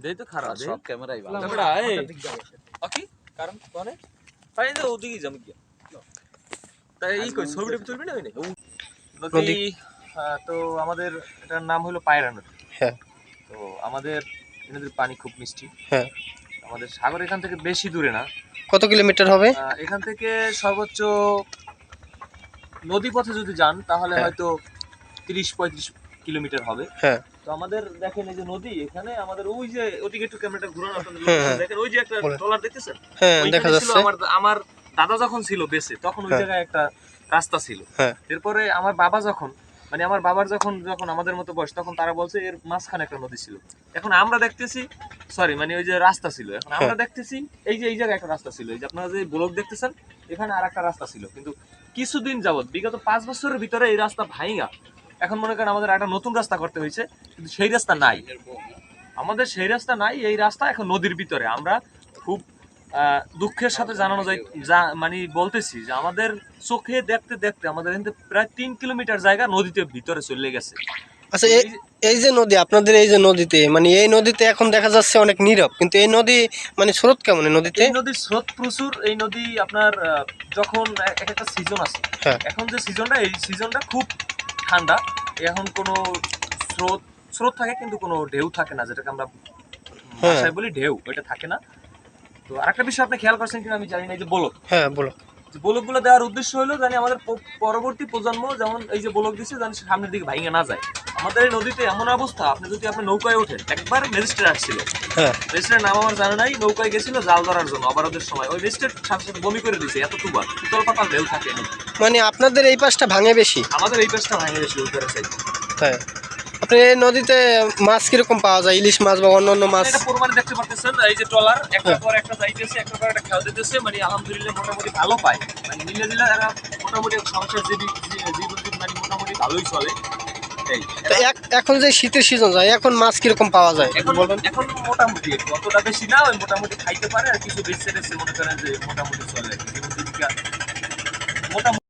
দেই তো খারাপ দেই সব ক্যামেরাই ভালো ক্যামেরা এই ওকে কারণ কোনে তাই যে ওদিকে যাম কি তাই এই কই ছবিটা তুলবি না ওইনে নদী তো আমাদের এটার নাম হলো পায়রা নদী হ্যাঁ তো আমাদের নদীর পানি খুব মিষ্টি হ্যাঁ আমাদের সাগর এখান থেকে বেশি দূরে না কত কিলোমিটার হবে এখান থেকে সর্বোচ্চ নদী পথে যদি যান তাহলে হয়তো 30-35 কিলোমিটার হবে হ্যাঁ তো আমাদের দেখেন এই যে নদী এখানে আমাদের ওই যে ওদিকে একটু ক্যামেরাটা ঘুরানো আপনাদের দেখেন ওই যে একটা ট্রলার দেখতেছেন হ্যাঁ দেখা যাচ্ছে আমার দাদা যখন ছিল বেঁচে তখন ওই জায়গায় একটা রাস্তা ছিল এরপরে আমার বাবা যখন মানে আমার বাবার যখন আমাদের মতো বয়স তখন তারা বলছে এর মাঝখানে একটা নদী ছিল এখন আমরা দেখতেছি সরি মানে ওই যে রাস্তা ছিল এখন আমরা দেখতেছি এই যে এই জায়গায় একটা রাস্তা ছিল এই যে আপনারা যে ব্লক দেখতেছেন এখানে আরেকটা রাস্তা ছিল কিন্তু কিছুদিন যাবত বিগত 5 বছরের ভিতরে এই রাস্তা ভাঙা এখন মনে করেন আমাদের একটা নতুন রাস্তা করতে হয়েছে কিন্তু সেই রাস্তা নাই আমাদের সেই রাস্তা নাই এই রাস্তা এখন নদীর ভিতরে আমরা খুব দুঃখের সাথে জানানো যায় মানে বলতেছি যে আমাদের চোখে দেখতে দেখতে আমাদের এখান থেকে প্রায় 3 কিলোমিটার জায়গা নদীতে ভিতরে চলে গেছে আচ্ছা এই যে নদী আপনাদের এই যে নদীতে মানে এই নদীতে এখন দেখা যাচ্ছে অনেক নীরব কিন্তু এই নদী মানে স্রোত কেমন এই নদীতে এই নদীর স্রোত প্রচুর এই নদী আপনার যখন একটা সিজন আছে এখন যে সিজনটা এই সিজনটা খুব ঠান্ডা এখন কোনো স্রোত থাকে কিন্তু কোনো ঢেউ থাকে না যেটাকে আমরা ভাষায় বলি ঢেউ ওইটা থাকে না তো আরেকটা বিষয় আপনি খেয়াল করছেন কিনা আমি জানি না এই যে বলক বলক বলকগুলো দেওয়ার উদ্দেশ্য হলো জানি আমাদের পরবর্তী প্রজন্ম যেমন এই যে বলক দিচ্ছে জানি সামনের দিকে ভাঙে না যায় আমাদের এই নদীতে এমন অবস্থা আপনি যদি আপনি নৌকায় ওঠেন একবার ম্যাজিস্ট্রেট আসছিল ম্যাজিস্ট্রেট নাম আমার জানা নাই নৌকায় গেছিল জাল ধরার জন্য অবরোধের সময় ওই ম্যাজিস্ট্রেট সাথে সাথে বমি করে দিয়েছে এত তুবা উতল পাতাল ঢেউ থাকে মানে আপনাদের এই পাশটা ভাঙে বেশি আমাদের এই পাশটা ভাঙে বেশি উত্তরের সাইড হ্যাঁ আপনি এই নদীতে মাছ কিরকম পাওয়া যায় ইলিশ মাছ বা অন্যান্য মাছ এটা প্রমাণ দেখতে পাচ্ছেন এই যে ট্রলার একটা পর একটা যাইতেছে একটা পর একটা খেয়াল দিতেছে মানে আলহামদুলিল্লাহ মোটামুটি ভালো পায় মানে মিলে দিলে এরা মোটামুটি সংসার জীবন মানে মোটামুটি ভালোই চলে এখন যে শীতের সিজন যায় এখন মাছ কিরকম পাওয়া যায় এখন মোটামুটি অতটা বেশি না ওই মোটামুটি খাইতে পারে আর কিছু বেঁচে মনে করেন যে মোটামুটি চলে জীবন জীবিকা মোটামুটি